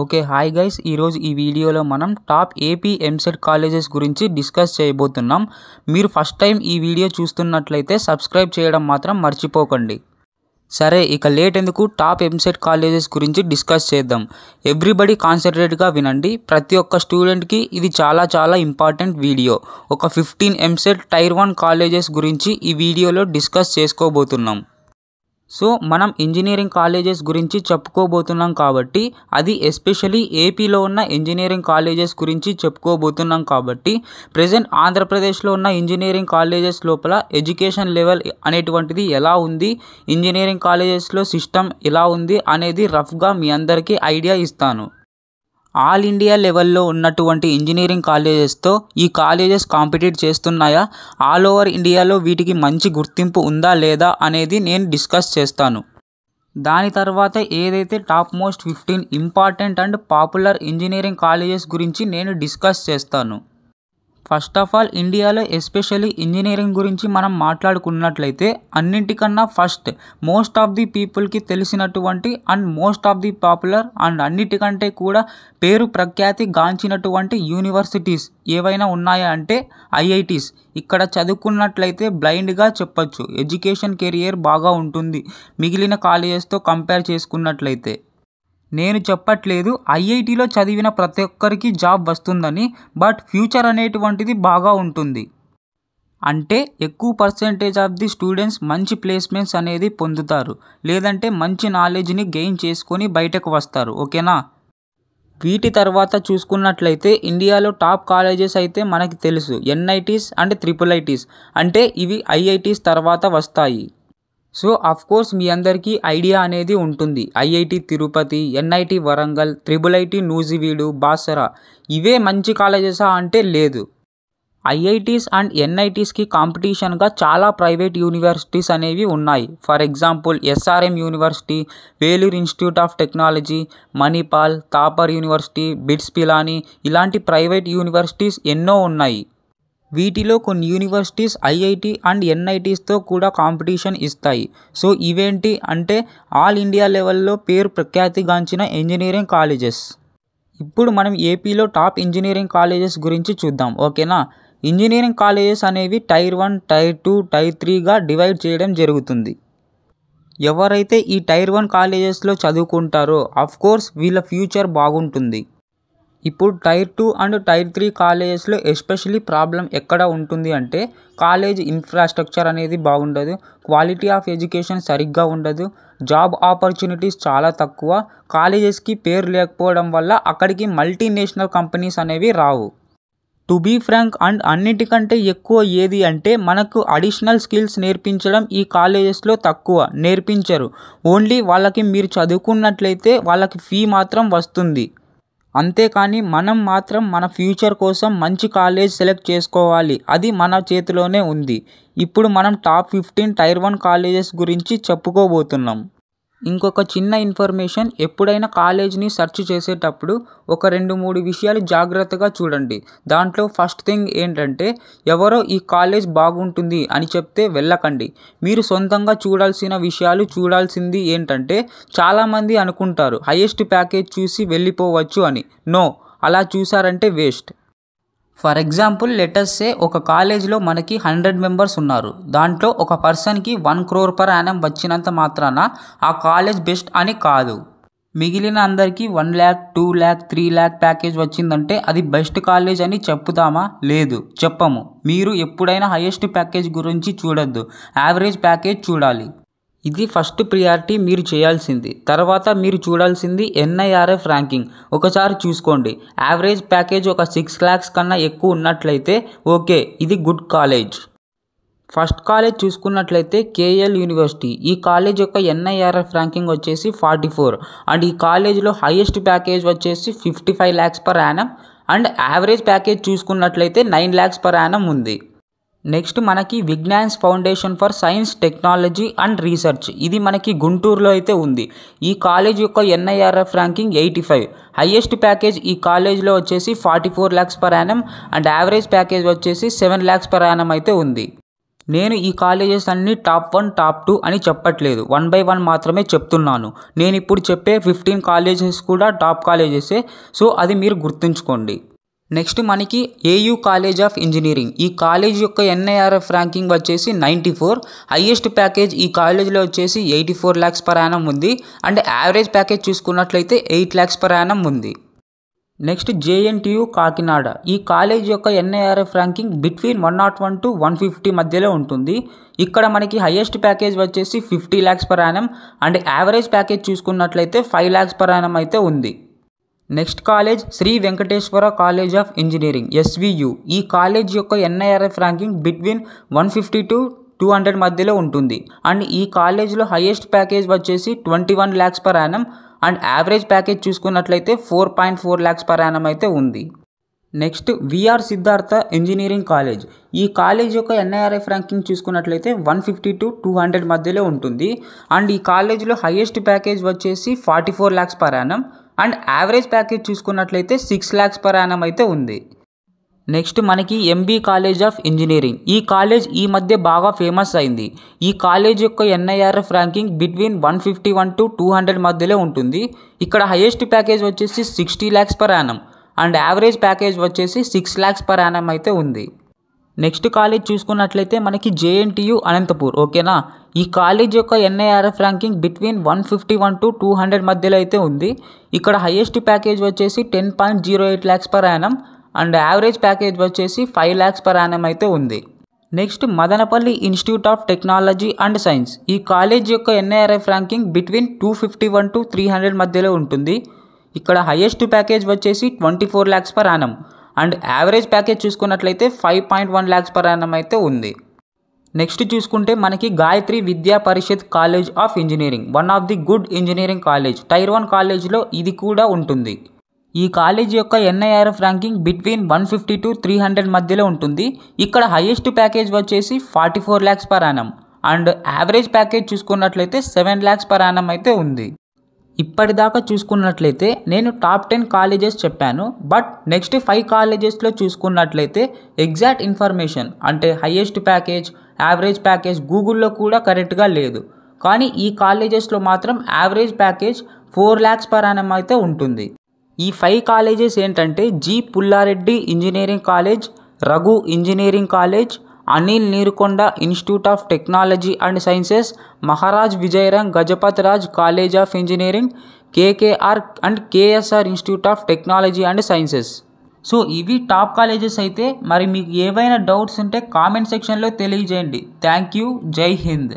Okay hi guys, ఈరోజు ఈ వీడియోలో మనం టాప్ ఏపీ ఎంసెట్ కాలేజెస్ గురించి డిస్కస్ చేయబోతున్నాం. మీరు ఫస్ట్ టైం ఈ వీడియో చూస్తున్నట్లయితే సబ్స్క్రైబ్ చేయడం మాత్రం మర్చిపోకండి. సరే, ఇక లేట్ ఎందుకు, టాప్ ఎంసెట్ కాలేజెస్ గురించి డిస్కస్ చేద్దాం. ఎవ్రీబడి కాన్సన్ట్రేట్గా వినండి. ప్రతి ఒక్క స్టూడెంట్కి ఇది చాలా ఇంపార్టెంట్ వీడియో. ఒక 15 ఎంసెట్ టైర్ 1 కాలేజెస్ గురించి ఈ వీడియోలో డిస్కస్ చేసుకోబోతున్నాం. సో మనం ఇంజనీరింగ్ కాలేజెస్ గురించి చెప్పుకోబోతున్నాం కాబట్టి, అది ఎస్పెషలీ ఏపీలో ఉన్న ఇంజనీరింగ్ కాలేజెస్ గురించి చెప్పుకోబోతున్నాం కాబట్టి, ప్రజెంట్ ఆంధ్రప్రదేశ్లో ఉన్న ఇంజనీరింగ్ కాలేజెస్ లోపల ఎడ్యుకేషన్ లెవెల్ అనేటువంటిది ఎలా ఉంది, ఇంజనీరింగ్ కాలేజెస్లో సిస్టమ్ ఎలా ఉంది అనేది రఫ్గా మీ అందరికీ ఐడియా ఇస్తాను. ఆల్ ఇండియా లెవెల్లో ఉన్నటువంటి ఇంజనీరింగ్ కాలేజెస్తో ఈ కాలేజెస్ కాంపిటీట్ చేస్తున్నాయా, ఆల్ ఓవర్ ఇండియాలో వీటికి మంచి గుర్తింపు ఉందా లేదా అనేది నేను డిస్కస్ చేస్తాను. దాని తర్వాత ఏదైతే top most 15 important and popular engineering colleges గురించి నేను డిస్కస్ చేస్తాను. ఫస్ట్ ఆఫ్ ఆల్, ఇండియాలో ఎస్పెషల్లీ ఇంజనీరింగ్ గురించి మనం మాట్లాడుకున్నట్లయితే అన్నింటికన్నా ఫస్ట్ మోస్ట్ ఆఫ్ ది పీపుల్కి తెలిసినటువంటి and most of the popular and అన్నిటికంటే కూడా పేరు ప్రఖ్యాతి గాంచినటువంటి యూనివర్సిటీస్ ఏవైనా ఉన్నాయా అంటే ఐఐటీస్. ఇక్కడ చదువుకున్నట్లయితే బ్లైండ్గా చెప్పొచ్చు, ఎడ్యుకేషన్ కెరియర్ బాగా ఉంటుంది మిగిలిన కాలేజెస్తో కంపేర్ చేసుకున్నట్లయితే. నేను చెప్పట్లేదు ఐఐటీలో చదివిన ప్రతి ఒక్కరికి జాబ్ వస్తుందని, బట్ ఫ్యూచర్ అనేటువంటిది బాగా ఉంటుంది. అంటే ఎక్కువ పర్సెంటేజ్ ఆఫ్ ది స్టూడెంట్స్ మంచి ప్లేస్మెంట్స్ అనేది పొందుతారు, లేదంటే మంచి నాలెడ్జ్ని గెయిన్ చేసుకొని బయటకు వస్తారు. ఓకేనా? వీటి తర్వాత చూసుకున్నట్లయితే ఇండియాలో టాప్ కాలేజెస్ అయితే మనకి తెలుసు, ఎన్ఐటీస్ అండ్ IIITs. అంటే ఇవి ఐఐటీస్ తర్వాత వస్తాయి. సో కోర్స్ మీ అందరికీ ఐడియా అనేది ఉంటుంది. IIT Tirupati, NIT Warangal, IIIT Nuzvid, Basara ఇవే మంచి కాలేజెసా అంటే లేదు. ఐఐటీస్ అండ్ ఎన్ఐటీస్కి కాంపిటీషన్గా చాలా ప్రైవేట్ యూనివర్సిటీస్ అనేవి ఉన్నాయి. For example SRM university, Vellore institute of technology, Manipal, Thapar university, bits Pilani ఇలాంటి ప్రైవేట్ యూనివర్సిటీస్ ఎన్నో ఉన్నాయి. వీటిలో కొన్ని యూనివర్సిటీస్ ఐఐటి అండ్ ఎన్ఐటీస్తో కూడా కాంపిటీషన్ ఇస్తాయి. సో ఇవేంటి అంటే ఆల్ ఇండియా లెవెల్లో పేరు ప్రఖ్యాతిగాంచిన ఇంజనీరింగ్ కాలేజెస్. ఇప్పుడు మనం ఏపీలో టాప్ ఇంజనీరింగ్ కాలేజెస్ గురించి చూద్దాం. ఓకేనా? ఇంజనీరింగ్ కాలేజెస్ అనేవి టైర్ 1, టైర్ 2, టైర్ 3గా డివైడ్ చేయడం జరుగుతుంది. ఎవరైతే ఈ టైర్ 1 కాలేజెస్లో చదువుకుంటారో కోర్స్ వీళ్ళ ఫ్యూచర్ బాగుంటుంది. ఇప్పుడు టైర్ 2 అండ్ టైర్ 3 కాలేజెస్లో ఎస్పెషలీ ప్రాబ్లం ఎక్కడ ఉంటుంది అంటే, కాలేజ్ ఇన్ఫ్రాస్ట్రక్చర్ అనేది బాగుండదు, క్వాలిటీ ఆఫ్ ఎడ్యుకేషన్ సరిగ్గా ఉండదు, జాబ్ ఆపర్చునిటీస్ చాలా తక్కువ, కాలేజెస్కి పేరు లేకపోవడం వల్ల అక్కడికి మల్టీనేషనల్ కంపెనీస్ అనేవి రావు. టు బీ ఫ్రాంక్, అండ్ అన్నిటికంటే ఎక్కువ ఏది అంటే మనకు అడిషనల్ స్కిల్స్ నేర్పించడం ఈ కాలేజెస్లో తక్కువ నేర్పించరు. ఓన్లీ వాళ్ళకి మీరు చదువుకున్నట్లయితే వాళ్ళకి ఫీ మాత్రం వస్తుంది. అంతేకాని మనం మాత్రం మన ఫ్యూచర్ కోసం మంచి కాలేజ్ సెలెక్ట్ చేసుకోవాలి, అది మన చేతిలోనే ఉంది. ఇప్పుడు మనం టాప్ 15 టైర్ 1 కాలేజెస్ గురించి చెప్పుకోబోతున్నాం. ఇంకొక చిన్న ఇన్ఫర్మేషన్, ఎప్పుడైనా కాలేజ్ని సెర్చ్ చేసేటప్పుడు ఒక 2-3 విషయాలు జాగ్రత్తగా చూడండి. దాంట్లో ఫస్ట్ థింగ్ ఏంటంటే, ఎవరో ఈ కాలేజ్ బాగుంటుంది అని చెప్తే వెళ్ళకండి. మీరు సొంతంగా చూడాల్సింది ఏంటంటే, చాలామంది అనుకుంటారు హైయెస్ట్ ప్యాకేజ్ చూసి వెళ్ళిపోవచ్చు అని. నో, అలా చూసారంటే వేస్ట్. ఫర్ ఎగ్జాంపుల్ లెటస్ సే ఒక కాలేజ్లో మనకి 100 మెంబర్స్ ఉన్నారు. దాంట్లో ఒక పర్సన్కి 1 crore per annum వచ్చినంత మాత్రాన ఆ కాలేజ్ బెస్ట్ అని కాదు. మిగిలిన అందరికీ 1 lakh, 2 lakh, 3 lakh ప్యాకేజ్ వచ్చిందంటే అది బెస్ట్ కాలేజ్ అని చెప్పుతామా? లేదు, చెప్పము. మీరు ఎప్పుడైనా హైయెస్ట్ ప్యాకేజ్ గురించి చూడొద్దు, యావరేజ్ ప్యాకేజ్ చూడాలి. ఇది ఫస్ట్ ప్రియారిటీ మీరు చేయాల్సింది. తర్వాత మీరు చూడాల్సింది NIRF ర్యాంకింగ్. ఒకసారి చూసుకోండి, యావరేజ్ ప్యాకేజ్ ఒక 6 lakhs కన్నా ఎక్కువ ఉన్నట్లయితే ఓకే, ఇది గుడ్ కాలేజ్. ఫస్ట్ కాలేజ్ చూసుకున్నట్లయితే KL యూనివర్సిటీ. ఈ కాలేజ్ యొక్క NIRF ర్యాంకింగ్ వచ్చేసి 44 అండ్ ఈ కాలేజ్లో హైయెస్ట్ ప్యాకేజ్ వచ్చేసి 55 lakhs per annum and average package చూసుకున్నట్లయితే 9 lakhs per annum ఉంది. నెక్స్ట్ మనకి Vignan's foundation for science, technology and research. ఇది మనకి గుంటూరులో అయితే ఉంది. ఈ కాలేజ్ యొక్క NIRF ర్యాంకింగ్ 85. హైయెస్ట్ ప్యాకేజ్ ఈ కాలేజ్లో వచ్చేసి 44 lakhs per annum and average package వచ్చేసి 7 lakhs per annum అయితే ఉంది. నేను ఈ కాలేజెస్ అన్ని టాప్ 1 టాప్ 2 అని చెప్పట్లేదు, 1 బై 1 మాత్రమే చెప్తున్నాను. నేను ఇప్పుడు చెప్పే 15 కాలేజెస్ కూడా టాప్ కాలేజెసే, సో అది మీరు గుర్తుంచుకోండి. నెక్స్ట్ మనకి ఏయూ కాలేజ్ ఆఫ్ ఇంజనీరింగ్. ఈ కాలేజ్ యొక్క ఎన్ఐఆర్ఎఫ్ ర్యాంకింగ్ వచ్చేసి 94. హైయెస్ట్ ప్యాకేజ్ ఈ కాలేజ్లో వచ్చేసి 84 lakhs per annum ఉంది. అండ్ యావరేజ్ ప్యాకేజ్ చూసుకున్నట్లయితే 8 lakhs per annum ఉంది. Next JNTU Kakinada. ఈ కాలేజ్ యొక్క ఎన్ఐఆర్ఎఫ్ ర్యాంకింగ్ బిట్వీన్ 101 to 150 మధ్యలో ఉంటుంది. ఇక్కడ మనకి హైయెస్ట్ ప్యాకేజ్ వచ్చేసి 50 lakhs per annum and average package చూసుకున్నట్లయితే 5 lakhs per annum అయితే ఉంది. Next college Sri Venkateswara college of engineering SVU. ఈ కాలేజ్ యొక్క ఎన్ఐఆర్ఎఫ్ ర్యాంకింగ్ బిట్వీన్ 150 to 200 మధ్యలో ఉంటుంది. అండ్ ఈ కాలేజ్లో హైయెస్ట్ ప్యాకేజ్ వచ్చేసి 21 lakhs per annum and average package చూసుకున్నట్లయితే 4.4 lakhs per annum అయితే ఉంది. Next VR Siddhartha engineering college. ఈ కాలేజ్ యొక్క ఎన్ఐఆర్ఎఫ్ ర్యాంకింగ్ చూసుకున్నట్లయితే 150 to 200 మధ్యలో ఉంటుంది. అండ్ ఈ కాలేజ్లో హైయెస్ట్ ప్యాకేజ్ వచ్చేసి 44 lakhs per annum and average package చూసుకున్నట్లయితే 6 lakhs per annum అయితే ఉంది. నెక్స్ట్ మనకి ఎంబీ కాలేజ్ ఆఫ్ ఇంజనీరింగ్. ఈ కాలేజ్ ఈ మధ్య బాగా ఫేమస్ అయింది. ఈ కాలేజ్ యొక్క ఎన్ఐఆర్ఎఫ్ ర్యాంకింగ్ బిట్వీన్ 151 to 200 మధ్యలో ఉంటుంది. ఇక్కడ హైయెస్ట్ ప్యాకేజ్ వచ్చేసి 60 lakhs per annum and average package వచ్చేసి 6 lakhs per annum అయితే ఉంది. నెక్స్ట్ కాలేజ్ చూసుకున్నట్లయితే మనకి జేఎన్టీయూ అనంతపూర్. ఓకేనా, ఈ కాలేజ్ యొక్క ఎన్ఐఆర్ఎఫ్ ర్యాంకింగ్ బిట్వీన్ 151 to 200 మధ్యలో అయితే ఉంది. ఇక్కడ హైయెస్ట్ ప్యాకేజ్ వచ్చేసి 10.08 lakhs per annum and average package వచ్చేసి 5 lakhs per annum అయితే ఉంది. Next Madanapalle institute of technology and science. ఈ కాలేజ్ యొక్క ఎన్ఐఆర్ఎఫ్ ర్యాంకింగ్ బిట్వీన్ 251 to 300 మధ్యలో ఉంటుంది. ఇక్కడ హైయెస్ట్ ప్యాకేజ్ వచ్చేసి 24 lakhs per annum and average package చూసుకున్నట్లయితే 5.1 lakhs per annum అయితే ఉంది. నెక్స్ట్ చూసుకుంటే మనకి Gayatri Vidya Parishad college of engineering, one of the good engineering college. Tier 1 కాలేజ్లో ఇది కూడా ఉంటుంది. ఈ కాలేజ్ యొక్క ఎన్ఐఆర్ఎఫ్ ర్యాంకింగ్ బిట్వీన్ 150 to 300 మధ్యలో ఉంటుంది. ఇక్కడ హైయెస్ట్ ప్యాకేజ్ వచ్చేసి 44 lakhs per annum and average package చూసుకున్నట్లయితే 7 lakhs per annum అయితే ఉంది. ఇప్పటిదాకా చూసుకున్నట్లయితే నేను టాప్ 10 కాలేజెస్ చెప్పాను. బట్ నెక్స్ట్ 5 కాలేజెస్లో చూసుకున్నట్లయితే ఎగ్జాక్ట్ ఇన్ఫర్మేషన్ అంటే హైయెస్ట్ ప్యాకేజ్, యావరేజ్ ప్యాకేజ్ గూగుల్లో కూడా కరెక్ట్గా లేదు. కానీ ఈ కాలేజెస్లో మాత్రం average package 4 lakhs per annum అయితే ఉంటుంది. ఈ 5 కాలేజెస్ ఏంటంటే G Pulla Reddy engineering college, Raghu engineering college, Anil Neerukonda institute of technology and sciences, Maharaj Vijayaram Gajapathi Raj college of engineering, KKR and KSR institute of technology and sciences. So ఇవి టాప్ కాలేజెస్ అయితే. మరి మీకు ఏవైనా డౌట్స్ ఉంటే కామెంట్ సెక్షన్లో తెలియజేయండి. Thank you. జై హింద్.